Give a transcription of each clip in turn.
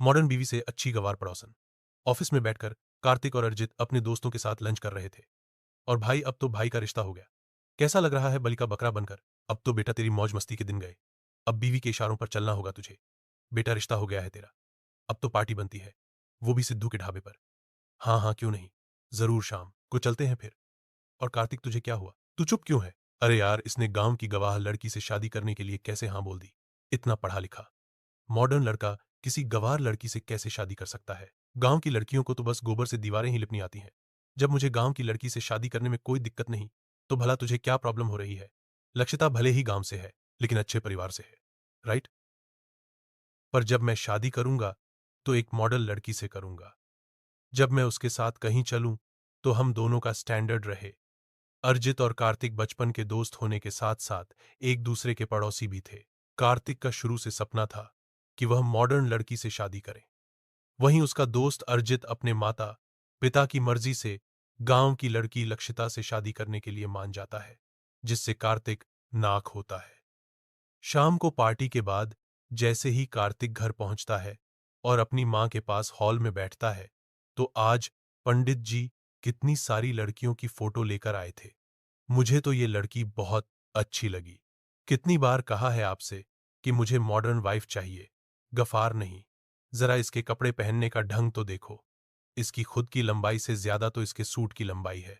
Modern बीवी से अच्छी गवार पड़ोसन। ऑफिस में बैठकर कार्तिक और अर्जित अपने दोस्तों के साथ लंच कर रहे थे। और भाई, अब तो भाई का रिश्ता हो गया। कैसा लग रहा है बलि का बकरा बनकर? अब तो बेटा तेरी मौज मस्ती के दिन गए। अब बीवी के इशारों पर चलना होगा तुझे। बेटा, रिश्ता हो गया है तेरा। अब तो पार्टी बनती है, वो भी सिद्धू के ढाबे पर। हाँ हाँ, क्यों नहीं, जरूर शाम को चलते हैं फिर। और कार्तिक, तुझे क्या हुआ? तू चुप क्यों है? अरे यार, इसने गांव की गवाह लड़की से शादी करने के लिए कैसे हाँ बोल दी? इतना पढ़ा लिखा मॉडर्न लड़का किसी गवार लड़की से कैसे शादी कर सकता है? गांव की लड़कियों को तो बस गोबर से दीवारें ही लिपनी आती हैं। जब मुझे गांव की लड़की से शादी करने में कोई दिक्कत नहीं, तो भला तुझे क्या प्रॉब्लम हो रही है? लक्षिता भले ही गांव से है, लेकिन अच्छे परिवार से है, राइट? पर जब मैं शादी करूंगा तो एक मॉडल लड़की से करूंगा। जब मैं उसके साथ कहीं चलूं तो हम दोनों का स्टैंडर्ड रहे। अर्जित और कार्तिक बचपन के दोस्त होने के साथ साथ एक दूसरे के पड़ोसी भी थे। कार्तिक का शुरू से सपना था कि वह मॉडर्न लड़की से शादी करे। वहीं उसका दोस्त अर्जित अपने माता पिता की मर्जी से गांव की लड़की लक्षिता से शादी करने के लिए मान जाता है, जिससे कार्तिक नाक होता है। शाम को पार्टी के बाद जैसे ही कार्तिक घर पहुंचता है और अपनी मां के पास हॉल में बैठता है, तो आज पंडित जी कितनी सारी लड़कियों की फोटो लेकर आए थे। मुझे तो ये लड़की बहुत अच्छी लगी। कितनी बार कहा है आपसे कि मुझे मॉडर्न वाइफ चाहिए, गफार नहीं। जरा इसके कपड़े पहनने का ढंग तो देखो। इसकी खुद की लंबाई से ज्यादा तो इसके सूट की लंबाई है।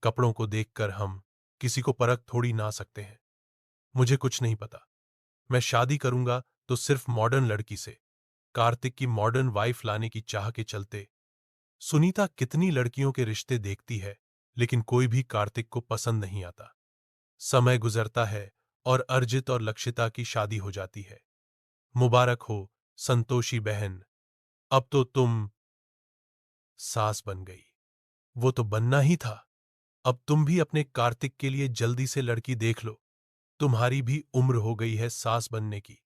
कपड़ों को देखकर हम किसी को परख थोड़ी ना सकते हैं। मुझे कुछ नहीं पता। मैं शादी करूंगा तो सिर्फ मॉडर्न लड़की से। कार्तिक की मॉडर्न वाइफ लाने की चाह के चलते सुनीता कितनी लड़कियों के रिश्ते देखती है, लेकिन कोई भी कार्तिक को पसंद नहीं आता। समय गुजरता है और अर्जित और लक्षिता की शादी हो जाती है। मुबारक हो संतोषी बहन, अब तो तुम सास बन गई। वो तो बनना ही था। अब तुम भी अपने कार्तिक के लिए जल्दी से लड़की देख लो। तुम्हारी भी उम्र हो गई है सास बनने की।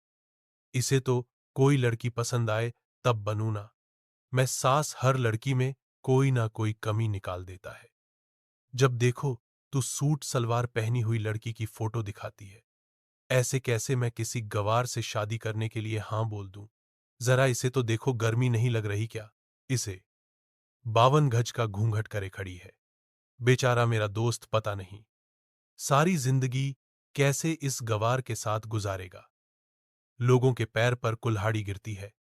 इसे तो कोई लड़की पसंद आए तब बनू ना। मैं सास हर लड़की में कोई ना कोई कमी निकाल देता है। जब देखो तू सूट सलवार पहनी हुई लड़की की फोटो दिखाती है। ऐसे कैसे मैं किसी गवार से शादी करने के लिए हां बोल दूं? जरा इसे तो देखो, गर्मी नहीं लग रही क्या इसे? 52 गज का घूंघट करे खड़ी है। बेचारा मेरा दोस्त पता नहीं सारी जिंदगी कैसे इस गवार के साथ गुजारेगा। लोगों के पैर पर कुल्हाड़ी गिरती है,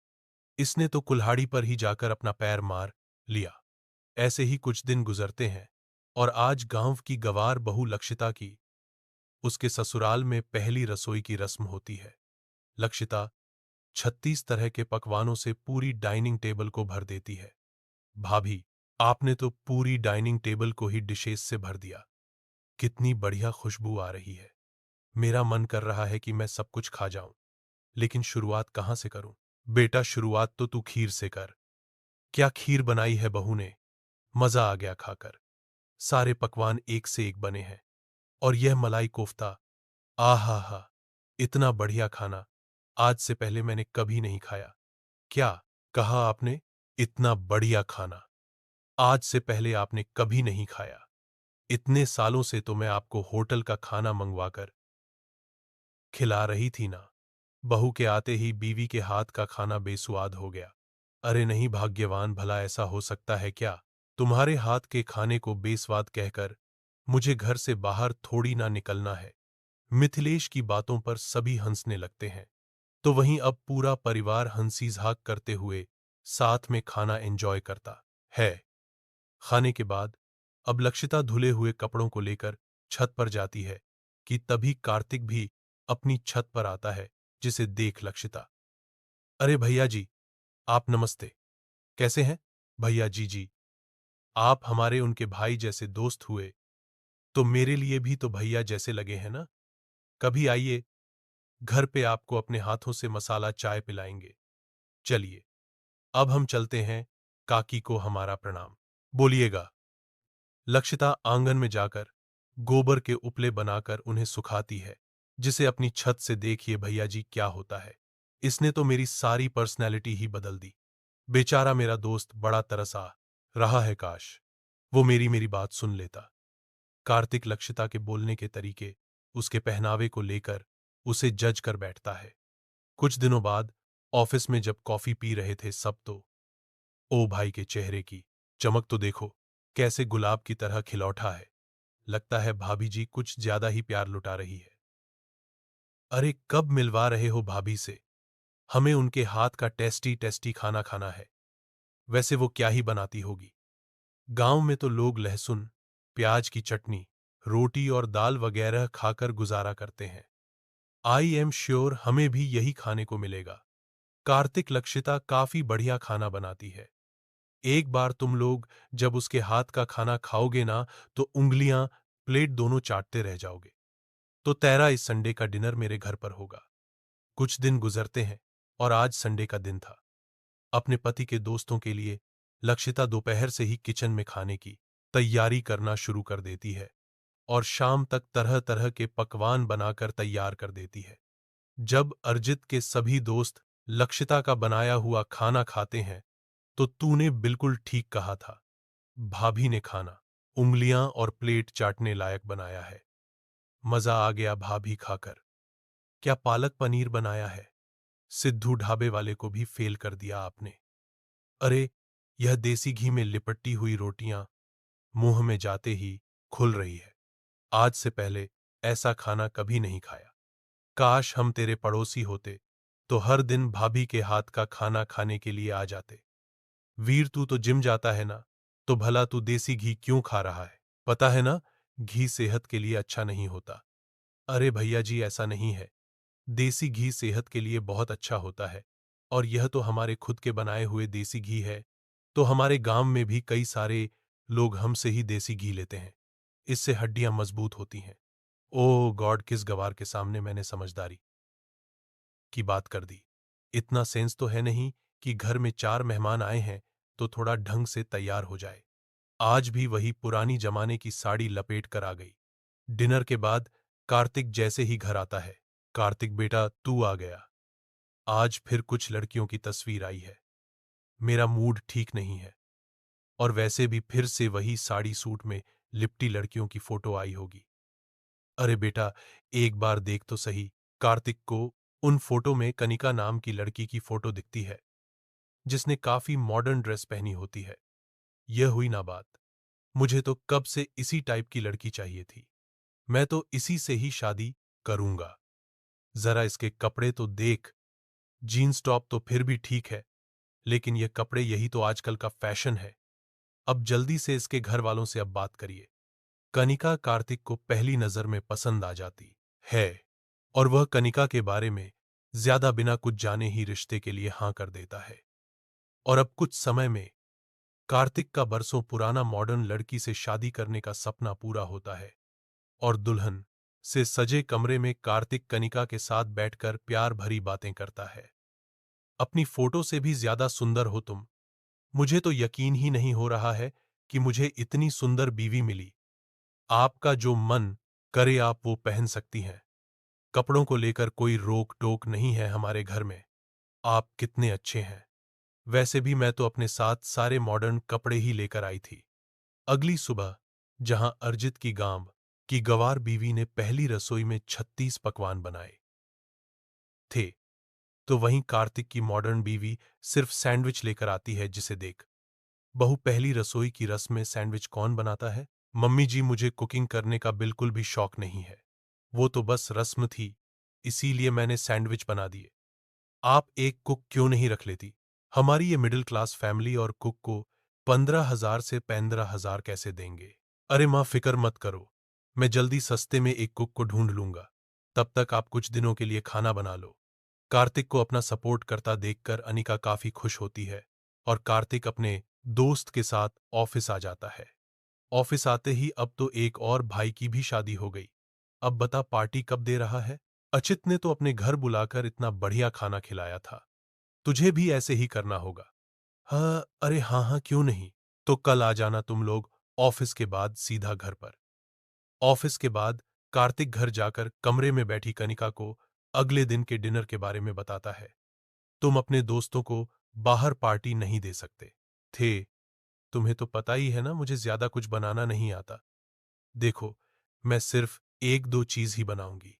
इसने तो कुल्हाड़ी पर ही जाकर अपना पैर मार लिया। ऐसे ही कुछ दिन गुजरते हैं और आज गांव की गवार बहू लक्षिता की उसके ससुराल में पहली रसोई की रस्म होती है। लक्षिता 36 तरह के पकवानों से पूरी डाइनिंग टेबल को भर देती है। भाभी, आपने तो पूरी डाइनिंग टेबल को ही डिशेस से भर दिया। कितनी बढ़िया खुशबू आ रही है। मेरा मन कर रहा है कि मैं सब कुछ खा जाऊं, लेकिन शुरुआत कहां से करूं? बेटा, शुरुआत तो तू खीर से कर। क्या खीर बनाई है बहू ने! मजा आ गया खाकर। सारे पकवान एक से एक बने हैं। और यह मलाई कोफ्ता, आहा हा! इतना बढ़िया खाना आज से पहले मैंने कभी नहीं खाया। क्या कहा आपने? इतना बढ़िया खाना आज से पहले आपने कभी नहीं खाया? इतने सालों से तो मैं आपको होटल का खाना मंगवाकर खिला रही थी ना। बहू के आते ही बीवी के हाथ का खाना बेसुआद हो गया। अरे नहीं भाग्यवान, भला ऐसा हो सकता है क्या? तुम्हारे हाथ के खाने को बेस्वाद कहकर मुझे घर से बाहर थोड़ी ना निकलना है। मिथिलेश की बातों पर सभी हंसने लगते हैं, तो वहीं अब पूरा परिवार हंसी झाक करते हुए साथ में खाना एंजॉय करता है। खाने के बाद अब लक्षिता धुले हुए कपड़ों को लेकर छत पर जाती है कि तभी कार्तिक भी अपनी छत पर आता है, जिसे देख लक्षिता, अरे भैया जी, आप नमस्ते। कैसे हैं भैया जी? जी, आप हमारे उनके भाई जैसे दोस्त हुए, तो मेरे लिए भी तो भैया जैसे लगे हैं ना। कभी आइए, घर पे आपको अपने हाथों से मसाला चाय पिलाएंगे। चलिए, अब हम चलते हैं, काकी को हमारा प्रणाम बोलिएगा। लक्षिता आंगन में जाकर गोबर के उपले बनाकर उन्हें सुखाती है, जिसे अपनी छत से देखिए भैया जी क्या होता है। इसने तो मेरी सारी पर्सनैलिटी ही बदल दी। बेचारा मेरा दोस्त बड़ा तरस आ रहा है, काश वो मेरी मेरी बात सुन लेता। कार्तिक लक्षिता के बोलने के तरीके, उसके पहनावे को लेकर उसे जज कर बैठता है। कुछ दिनों बाद ऑफिस में जब कॉफी पी रहे थे सब तो ओ भाई के चेहरे की चमक तो देखो, कैसे गुलाब की तरह खिलौठा है। लगता है भाभी जी कुछ ज्यादा ही प्यार लुटा रही है। अरे कब मिलवा रहे हो भाभी से? हमें उनके हाथ का टेस्टी टेस्टी खाना खाना है। वैसे वो क्या ही बनाती होगी। गांव में तो लोग लहसुन प्याज की चटनी, रोटी और दाल वगैरह खाकर गुजारा करते हैं। आई एम श्योर हमें भी यही खाने को मिलेगा। कार्तिक लक्षिता काफी बढ़िया खाना बनाती है। एक बार तुम लोग जब उसके हाथ का खाना खाओगे ना, तो उंगलियां प्लेट दोनों चाटते रह जाओगे। तो तेरा इस संडे का डिनर मेरे घर पर होगा। कुछ दिन गुजरते हैं और आज संडे का दिन था। अपने पति के दोस्तों के लिए लक्षिता दोपहर से ही किचन में खाने की तैयारी करना शुरू कर देती है और शाम तक तरह तरह के पकवान बनाकर तैयार कर देती है। जब अर्जित के सभी दोस्त लक्षिता का बनाया हुआ खाना खाते हैं, तो तूने बिल्कुल ठीक कहा था। भाभी ने खाना उंगलियां और प्लेट चाटने लायक बनाया है। मजा आ गया भाभी खाकर। क्या पालक पनीर बनाया है? सिद्धू ढाबे वाले को भी फेल कर दिया आपने। अरे यह देसी घी में लिपटी हुई रोटियां मुंह में जाते ही खुल रही है। आज से पहले ऐसा खाना कभी नहीं खाया। काश हम तेरे पड़ोसी होते तो हर दिन भाभी के हाथ का खाना खाने के लिए आ जाते। वीर तू तो जिम जाता है ना, तो भला तू देसी घी क्यों खा रहा है? पता है ना, घी सेहत के लिए अच्छा नहीं होता। अरे भैया जी ऐसा नहीं है। देसी घी सेहत के लिए बहुत अच्छा होता है। और यह तो हमारे खुद के बनाए हुए देसी घी है। तो हमारे गांव में भी कई सारे लोग हमसे ही देसी घी लेते हैं। इससे हड्डियां मजबूत होती हैं। ओ गॉड, किस गवार के सामने मैंने समझदारी की बात कर दी। इतना सेंस तो है नहीं कि घर में 4 मेहमान आए हैं तो थोड़ा ढंग से तैयार हो जाए। आज भी वही पुरानी जमाने की साड़ी लपेट कर आ गई। डिनर के बाद कार्तिक जैसे ही घर आता है, कार्तिक बेटा तू आ गया। आज फिर कुछ लड़कियों की तस्वीर आई है। मेरा मूड ठीक नहीं है। और वैसे भी फिर से वही साड़ी सूट में लिपटी लड़कियों की फोटो आई होगी। अरे बेटा एक बार देख तो सही। कार्तिक को उन फोटो में कनिका नाम की लड़की की फोटो दिखती है, जिसने काफी मॉडर्न ड्रेस पहनी होती है। यह हुई ना बात। मुझे तो कब से इसी टाइप की लड़की चाहिए थी। मैं तो इसी से ही शादी करूंगा। जरा इसके कपड़े तो देख। जीन्स टॉप तो फिर भी ठीक है, लेकिन ये कपड़े यही तो आजकल का फैशन है। अब जल्दी से इसके घर वालों से अब बात करिए। कनिका कार्तिक को पहली नजर में पसंद आ जाती है और वह कनिका के बारे में ज्यादा बिना कुछ जाने ही रिश्ते के लिए हां कर देता है। और अब कुछ समय में कार्तिक का बरसों पुराना मॉडर्न लड़की से शादी करने का सपना पूरा होता है और दुल्हन से सजे कमरे में कार्तिक कनिका के साथ बैठकर प्यार भरी बातें करता है। अपनी फोटो से भी ज्यादा सुंदर हो तुम। मुझे तो यकीन ही नहीं हो रहा है कि मुझे इतनी सुंदर बीवी मिली। आपका जो मन करे आप वो पहन सकती हैं। कपड़ों को लेकर कोई रोक टोक नहीं है हमारे घर में। आप कितने अच्छे हैं। वैसे भी मैं तो अपने साथ सारे मॉडर्न कपड़े ही लेकर आई थी। अगली सुबह जहां अर्जित की गांव की गवार बीवी ने पहली रसोई में 36 पकवान बनाए थे, तो वहीं कार्तिक की मॉडर्न बीवी सिर्फ सैंडविच लेकर आती है, जिसे देख बहू पहली रसोई की रस्म में सैंडविच कौन बनाता है? मम्मी जी मुझे कुकिंग करने का बिल्कुल भी शौक नहीं है। वो तो बस रस्म थी, इसीलिए मैंने सैंडविच बना दिए। आप एक कुक क्यों नहीं रख लेती? हमारी ये मिडिल क्लास फैमिली और कुक को 15,000 से 15,000 कैसे देंगे? अरे माँ फिक्र मत करो, मैं जल्दी सस्ते में एक कुक को ढूंढ लूंगा। तब तक आप कुछ दिनों के लिए खाना बना लो। कार्तिक को अपना सपोर्ट करता देखकर अनिका काफी खुश होती है और कार्तिक अपने दोस्त के साथ ऑफिस आ जाता है। ऑफिस आते ही अब तो एक और भाई की भी शादी हो गई। अब बता पार्टी कब दे रहा है? अचित ने तो अपने घर बुलाकर इतना बढ़िया खाना खिलाया था। तुझे भी ऐसे ही करना होगा। हाँ अरे हाँ हाँ क्यों नहीं। तो कल आ जाना तुम लोग। ऑफिस के बाद सीधा घर पर। ऑफिस के बाद कार्तिक घर जाकर कमरे में बैठी कनिका को अगले दिन के डिनर के बारे में बताता है। तुम अपने दोस्तों को बाहर पार्टी नहीं दे सकते थे। तुम्हें तो पता ही है ना, मुझे ज्यादा कुछ बनाना नहीं आता। देखो मैं सिर्फ एक दो चीज ही बनाऊंगी,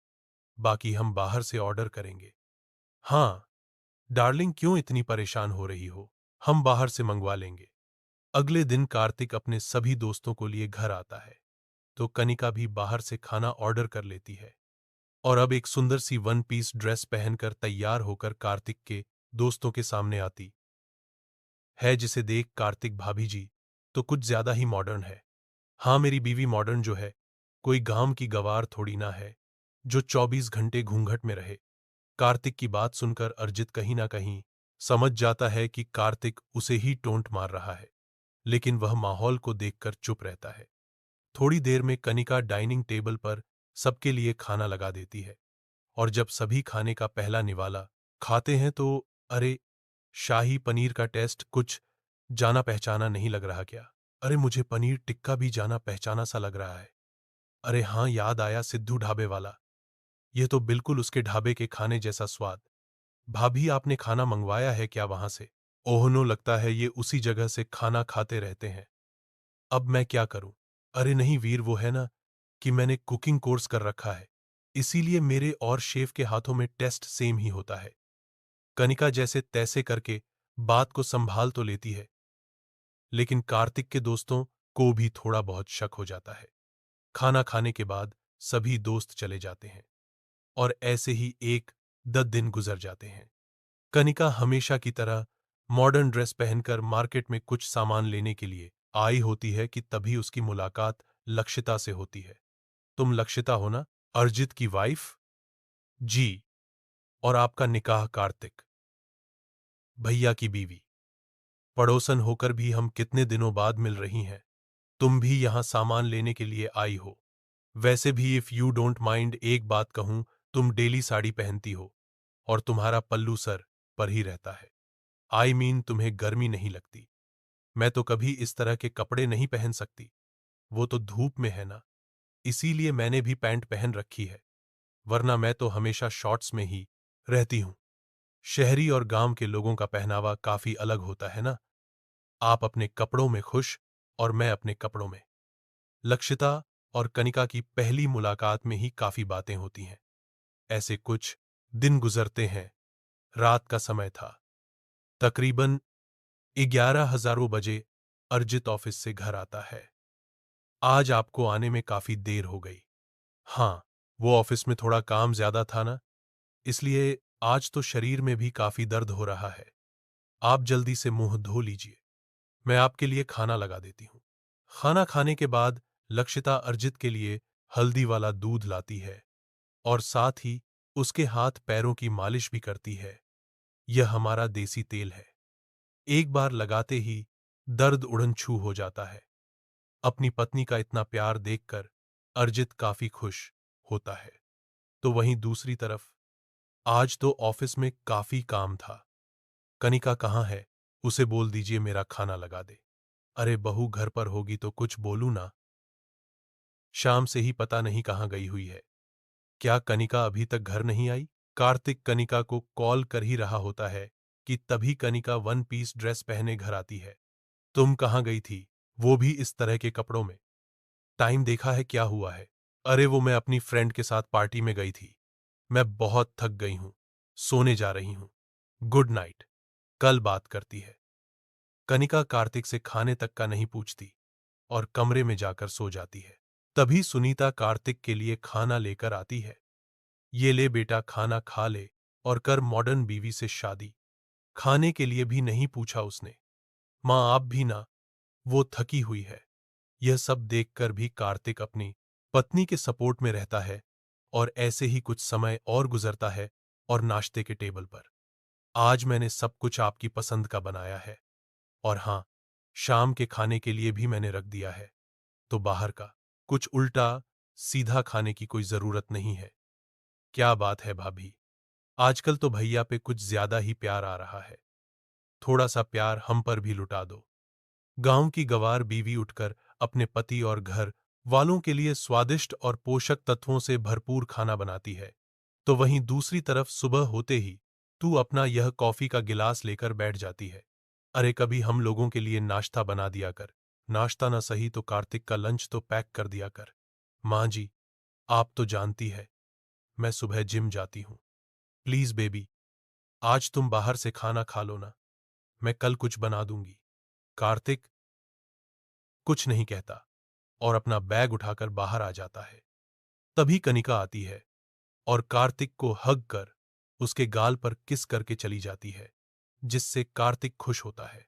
बाकी हम बाहर से ऑर्डर करेंगे। हाँ डार्लिंग, क्यों इतनी परेशान हो रही हो? हम बाहर से मंगवा लेंगे। अगले दिन कार्तिक अपने सभी दोस्तों को लिए घर आता है, तो कनिका भी बाहर से खाना ऑर्डर कर लेती है और अब एक सुंदर सी वन पीस ड्रेस पहनकर तैयार होकर कार्तिक के दोस्तों के सामने आती है, जिसे देख कार्तिक, भाभी जी तो कुछ ज्यादा ही मॉडर्न है। हाँ, मेरी बीवी मॉडर्न जो है, कोई गांव की गवार थोड़ी ना है जो 24 घंटे घूंघट में रहे। कार्तिक की बात सुनकर अरिजित कहीं ना कहीं समझ जाता है कि कार्तिक उसे ही टोंट मार रहा है, लेकिन वह माहौल को देखकर चुप रहता है। थोड़ी देर में कनिका डाइनिंग टेबल पर सबके लिए खाना लगा देती है और जब सभी खाने का पहला निवाला खाते हैं तो अरे, शाही पनीर का टेस्ट कुछ जाना पहचाना नहीं लग रहा क्या? अरे, मुझे पनीर टिक्का भी जाना पहचाना सा लग रहा है। अरे हाँ, याद आया, सिद्धू ढाबे वाला। ये तो बिल्कुल उसके ढाबे के खाने जैसा स्वाद। भाभी, आपने खाना मंगवाया है क्या वहां से? ओहनो, लगता है ये उसी जगह से खाना खाते रहते हैं। अब मैं क्या करूं? अरे नहीं वीर, वो है ना कि मैंने कुकिंग कोर्स कर रखा है, इसीलिए मेरे और शेफ के हाथों में टेस्ट सेम ही होता है। कनिका जैसे तैसे करके बात को संभाल तो लेती है, लेकिन कार्तिक के दोस्तों को भी थोड़ा बहुत शक हो जाता है। खाना खाने के बाद सभी दोस्त चले जाते हैं और ऐसे ही एक 10 दिन गुजर जाते हैं। कनिका हमेशा की तरह मॉडर्न ड्रेस पहनकर मार्केट में कुछ सामान लेने के लिए आई होती है कि तभी उसकी मुलाकात लक्षिता से होती है। तुम लक्षिता हो ना, अरिजित की वाइफ? जी। और आपका निकाह कार्तिक भैया की बीवी। पड़ोसन होकर भी हम कितने दिनों बाद मिल रही हैं। तुम भी यहां सामान लेने के लिए आई हो। वैसे भी इफ यू डोंट माइंड एक बात कहूं, तुम डेली साड़ी पहनती हो और तुम्हारा पल्लू सर पर ही रहता है। आई मीन, तुम्हें गर्मी नहीं लगती? मैं तो कभी इस तरह के कपड़े नहीं पहन सकती। वो तो धूप में है ना, इसीलिए मैंने भी पैंट पहन रखी है, वरना मैं तो हमेशा शॉर्ट्स में ही रहती हूं। शहरी और गांव के लोगों का पहनावा काफी अलग होता है ना। आप अपने कपड़ों में खुश और मैं अपने कपड़ों में। लक्षिता और कनिका की पहली मुलाकात में ही काफी बातें होती हैं। ऐसे कुछ दिन गुजरते हैं। रात का समय था, तकरीबन 11 बजे अरिजित ऑफिस से घर आता है। आज आपको आने में काफी देर हो गई। हाँ, वो ऑफिस में थोड़ा काम ज्यादा था ना, इसलिए आज तो शरीर में भी काफी दर्द हो रहा है। आप जल्दी से मुंह धो लीजिए, मैं आपके लिए खाना लगा देती हूँ। खाना खाने के बाद लक्षिता अरिजित के लिए हल्दी वाला दूध लाती है और साथ ही उसके हाथ पैरों की मालिश भी करती है। यह हमारा देसी तेल है, एक बार लगाते ही दर्द उड़न छू हो जाता है। अपनी पत्नी का इतना प्यार देखकर अरिजित काफी खुश होता है। तो वहीं दूसरी तरफ आज तो ऑफिस में काफी काम था। कनिका कहाँ है? उसे बोल दीजिए मेरा खाना लगा दे। अरे बहू घर पर होगी तो कुछ बोलू ना, शाम से ही पता नहीं कहाँ गई हुई है। क्या कनिका अभी तक घर नहीं आई? कार्तिक कनिका को कॉल कर ही रहा होता है कि तभी कनिका वन पीस ड्रेस पहने घर आती है। तुम कहाँ गई थी, वो भी इस तरह के कपड़ों में? टाइम देखा है क्या हुआ है? अरे वो मैं अपनी फ्रेंड के साथ पार्टी में गई थी। मैं बहुत थक गई हूं, सोने जा रही हूं। गुड नाइट, कल बात करती है। कनिका कार्तिक से खाने तक का नहीं पूछती और कमरे में जाकर सो जाती है। तभी सुनीता कार्तिक के लिए खाना लेकर आती है। ये ले बेटा, खाना खा ले और कर मॉडर्न बीवी से शादी। खाने के लिए भी नहीं पूछा उसने। मां आप भी ना, वो थकी हुई है। यह सब देखकर भी कार्तिक अपनी पत्नी के सपोर्ट में रहता है और ऐसे ही कुछ समय और गुजरता है और नाश्ते के टेबल पर आज मैंने सब कुछ आपकी पसंद का बनाया है और हाँ, शाम के खाने के लिए भी मैंने रख दिया है, तो बाहर का कुछ उल्टा सीधा खाने की कोई जरूरत नहीं है। क्या बात है भाभी, आजकल तो भैया पे कुछ ज्यादा ही प्यार आ रहा है। थोड़ा सा प्यार हम पर भी लुटा दो। गांव की गवार बीवी उठकर अपने पति और घर वालों के लिए स्वादिष्ट और पोषक तत्वों से भरपूर खाना बनाती है, तो वहीं दूसरी तरफ सुबह होते ही तू अपना यह कॉफी का गिलास लेकर बैठ जाती है। अरे कभी हम लोगों के लिए नाश्ता बना दिया कर, नाश्ता ना सही तो कार्तिक का लंच तो पैक कर दिया कर। माँ जी, आप तो जानती है मैं सुबह जिम जाती हूँ, प्लीज बेबी आज तुम बाहर से खाना खा लो ना, मैं कल कुछ बना दूंगी। कार्तिक कुछ नहीं कहता और अपना बैग उठाकर बाहर आ जाता है। तभी कनिका आती है और कार्तिक को हग कर उसके गाल पर किस करके चली जाती है, जिससे कार्तिक खुश होता है।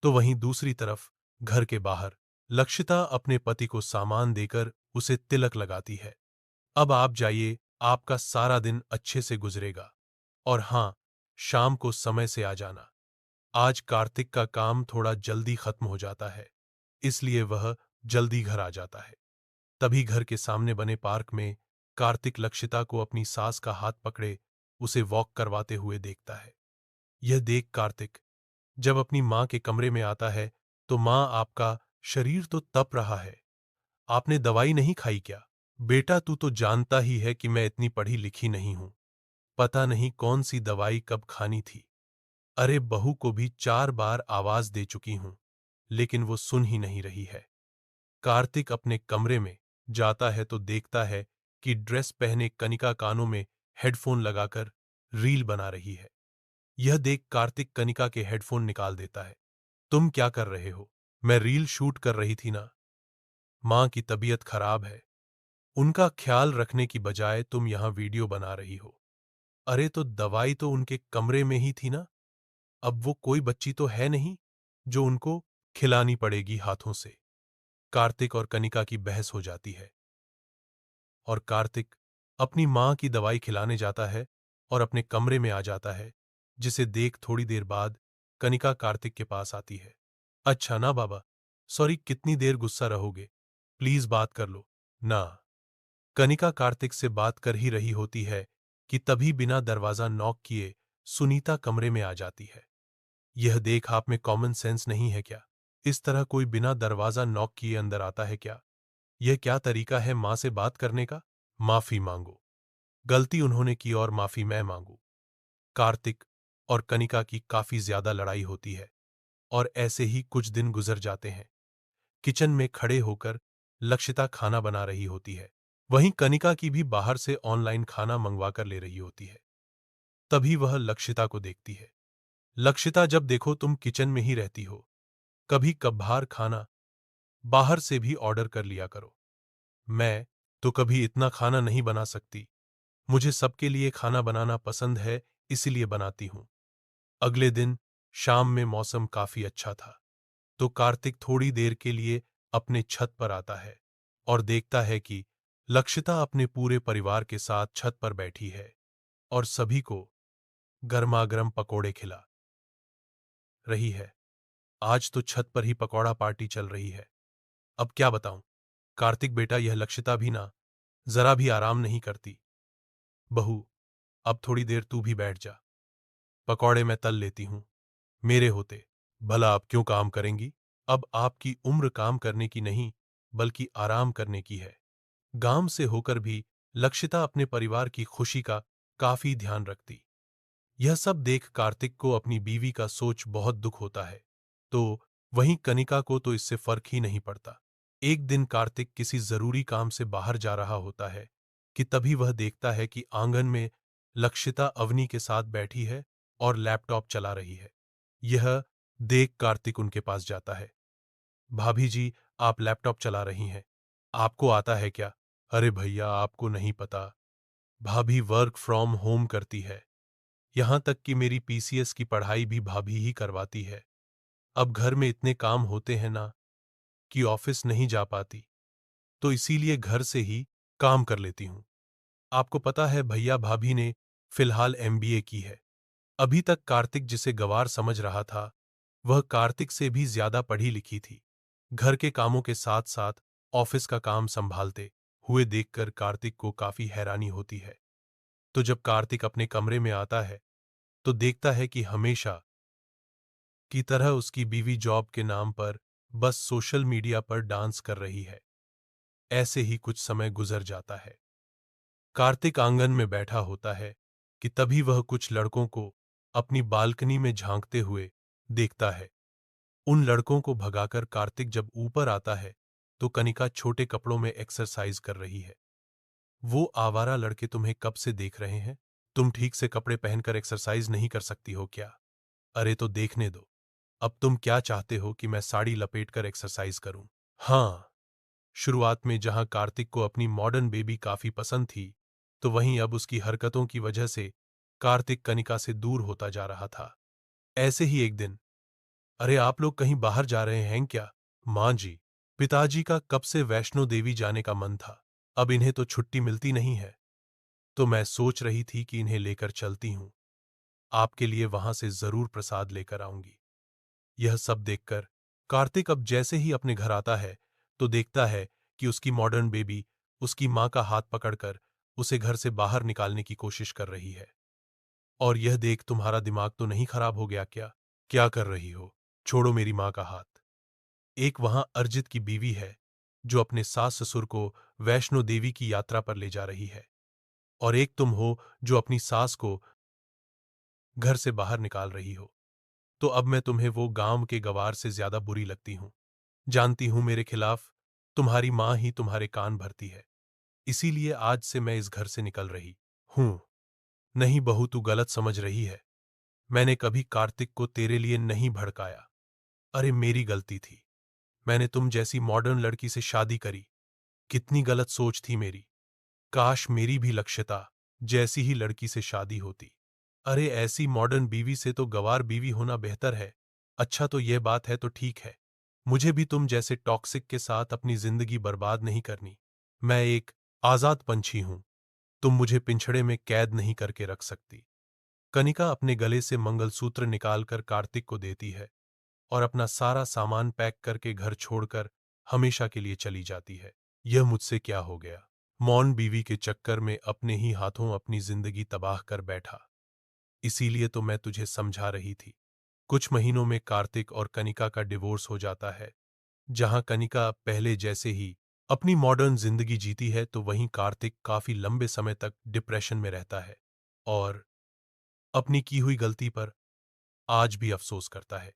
तो वहीं दूसरी तरफ घर के बाहर लक्षिता अपने पति को सामान देकर उसे तिलक लगाती है। अब आप जाइए, आपका सारा दिन अच्छे से गुजरेगा। और हाँ, शाम को समय से आ जाना। आज कार्तिक का काम थोड़ा जल्दी खत्म हो जाता है, इसलिए वह जल्दी घर आ जाता है। तभी घर के सामने बने पार्क में कार्तिक लक्षिता को अपनी सास का हाथ पकड़े उसे वॉक करवाते हुए देखता है। यह देख कार्तिक जब अपनी मां के कमरे में आता है तो मां, आपका शरीर तो तप रहा है, आपने दवाई नहीं खाई क्या? बेटा, तू तो जानता ही है कि मैं इतनी पढ़ी लिखी नहीं हूं, पता नहीं कौन सी दवाई कब खानी थी। अरे बहू को भी 4 बार आवाज दे चुकी हूं, लेकिन वो सुन ही नहीं रही है। कार्तिक अपने कमरे में जाता है तो देखता है कि ड्रेस पहने कनिका कानों में हेडफोन लगाकर रील बना रही है। यह देख कार्तिक कनिका के हेडफोन निकाल देता है। तुम क्या कर रहे हो? मैं रील शूट कर रही थी ना। मां की तबीयत खराब है, उनका ख्याल रखने की बजाय तुम यहां वीडियो बना रही हो। अरे तो दवाई तो उनके कमरे में ही थी ना। अब वो कोई बच्ची तो है नहीं जो उनको खिलानी पड़ेगी हाथों से। कार्तिक और कनिका की बहस हो जाती है और कार्तिक अपनी मां की दवाई खिलाने जाता है और अपने कमरे में आ जाता है, जिसे देख थोड़ी देर बाद कनिका कार्तिक के पास आती है। अच्छा ना बाबा, सॉरी, कितनी देर गुस्सा रहोगे, प्लीज बात कर लो ना। कनिका कार्तिक से बात कर ही रही होती है कि तभी बिना दरवाजा नॉक किए सुनीता कमरे में आ जाती है। यह देख आप में कॉमन सेंस नहीं है क्या? इस तरह कोई बिना दरवाजा नॉक किए अंदर आता है क्या? यह क्या तरीका है मां से बात करने का? माफी मांगो, गलती उन्होंने की और माफी मैं मांगू। कार्तिक और कनिका की काफी ज्यादा लड़ाई होती है और ऐसे ही कुछ दिन गुजर जाते हैं। किचन में खड़े होकर लक्षिता खाना बना रही होती है, वहीं कनिका की भी बाहर से ऑनलाइन खाना मंगवा कर ले रही होती है। तभी वह लक्षिता को देखती है। लक्षिता, जब देखो तुम किचन में ही रहती हो, कभी कभार खाना बाहर से भी ऑर्डर कर लिया करो। मैं तो कभी इतना खाना नहीं बना सकती, मुझे सबके लिए खाना बनाना पसंद है, इसीलिए बनाती हूं। अगले दिन शाम में मौसम काफी अच्छा था, तो कार्तिक थोड़ी देर के लिए अपने छत पर आता है और देखता है कि लक्षिता अपने पूरे परिवार के साथ छत पर बैठी है और सभी को गर्मागर्म पकोड़े खिला रही है। आज तो छत पर ही पकौड़ा पार्टी चल रही है। अब क्या बताऊं कार्तिक बेटा, यह लक्षिता भी ना जरा भी आराम नहीं करती। बहू, अब थोड़ी देर तू भी बैठ जा, पकौड़े मैं तल लेती हूं। मेरे होते भला आप क्यों काम करेंगी? अब आपकी उम्र काम करने की नहीं, बल्कि आराम करने की है। गांव से होकर भी लक्षिता अपने परिवार की खुशी का काफी ध्यान रखती। यह सब देख कार्तिक को अपनी बीवी का सोच बहुत दुख होता है, तो वहीं कनिका को तो इससे फर्क ही नहीं पड़ता। एक दिन कार्तिक किसी जरूरी काम से बाहर जा रहा होता है कि तभी वह देखता है कि आंगन में लक्षिता अवनी के साथ बैठी है और लैपटॉप चला रही है। यह देख कार्तिक उनके पास जाता है। भाभी जी, आप लैपटॉप चला रही हैं, आपको आता है क्या? अरे भैया, आपको नहीं पता, भाभी वर्क फ्रॉम होम करती है, यहां तक कि मेरी पीसीएस की पढ़ाई भी भाभी ही करवाती है। अब घर में इतने काम होते हैं ना कि ऑफिस नहीं जा पाती, तो इसीलिए घर से ही काम कर लेती हूं। आपको पता है भैया, भाभी ने फिलहाल एमबीए की है। अभी तक कार्तिक जिसे गंवार समझ रहा था, वह कार्तिक से भी ज्यादा पढ़ी लिखी थी। घर के कामों के साथ साथ ऑफिस का काम संभालते हुए देखकर कार्तिक को काफी हैरानी होती है। तो जब कार्तिक अपने कमरे में आता है तो देखता है कि हमेशा की तरह उसकी बीवी जॉब के नाम पर बस सोशल मीडिया पर डांस कर रही है। ऐसे ही कुछ समय गुजर जाता है। कार्तिक आंगन में बैठा होता है कि तभी वह कुछ लड़कों को अपनी बालकनी में झांकते हुए देखता है। उन लड़कों को भगाकर कार्तिक जब ऊपर आता है तो कनिका छोटे कपड़ों में एक्सरसाइज कर रही है। वो आवारा लड़के तुम्हें कब से देख रहे हैं? तुम ठीक से कपड़े पहनकर एक्सरसाइज नहीं कर सकती हो क्या? अरे तो देखने दो। अब तुम क्या चाहते हो कि मैं साड़ी लपेटकर एक्सरसाइज करूं? हाँ। शुरुआत में जहां कार्तिक को अपनी मॉडर्न बेबी काफी पसंद थी, तो वहीं अब उसकी हरकतों की वजह से कार्तिक कनिका से दूर होता जा रहा था। ऐसे ही एक दिन, अरे आप लोग कहीं बाहर जा रहे हैं क्या? मां जी, पिताजी का कब से वैष्णो देवी जाने का मन था। अब इन्हें तो छुट्टी मिलती नहीं है, तो मैं सोच रही थी कि इन्हें लेकर चलती हूं। आपके लिए वहां से जरूर प्रसाद लेकर आऊंगी। यह सब देखकर कार्तिक अब जैसे ही अपने घर आता है, तो देखता है कि उसकी मॉडर्न बेबी उसकी मां का हाथ पकड़कर उसे घर से बाहर निकालने की कोशिश कर रही है। और यह देख तुम्हारा दिमाग तो नहीं खराब हो गया क्या? क्या कर रही हो? छोड़ो मेरी मां का हाथ। एक वहां अर्जित की बीवी है, जो अपने सास ससुर को वैष्णो देवी की यात्रा पर ले जा रही है, और एक तुम हो जो अपनी सास को घर से बाहर निकाल रही हो। तो अब मैं तुम्हें वो गांव के गवार से ज्यादा बुरी लगती हूं। जानती हूं मेरे खिलाफ तुम्हारी मां ही तुम्हारे कान भरती है, इसीलिए आज से मैं इस घर से निकल रही हूं। नहीं बहू, तू गलत समझ रही है। मैंने कभी कार्तिक को तेरे लिए नहीं भड़काया। अरे मेरी गलती थी, मैंने तुम जैसी मॉडर्न लड़की से शादी करी। कितनी गलत सोच थी मेरी। काश मेरी भी लक्ष्यता जैसी ही लड़की से शादी होती। अरे ऐसी मॉडर्न बीवी से तो गवार बीवी होना बेहतर है। अच्छा तो यह बात है तो ठीक है, मुझे भी तुम जैसे टॉक्सिक के साथ अपनी जिंदगी बर्बाद नहीं करनी। मैं एक आजाद पंछी हूं, तुम मुझे पिंछड़े में कैद नहीं करके रख सकती। कनिका अपने गले से मंगलसूत्र निकालकर कार्तिक को देती है और अपना सारा सामान पैक करके घर छोड़कर हमेशा के लिए चली जाती है। यह मुझसे क्या हो गया? मौन बीवी के चक्कर में अपने ही हाथों अपनी जिंदगी तबाह कर बैठा। इसीलिए तो मैं तुझे समझा रही थी। कुछ महीनों में कार्तिक और कनिका का डिवोर्स हो जाता है। जहां कनिका पहले जैसे ही अपनी मॉडर्न जिंदगी जीती है, तो वहीं कार्तिक काफी लंबे समय तक डिप्रेशन में रहता है और अपनी की हुई गलती पर आज भी अफसोस करता है।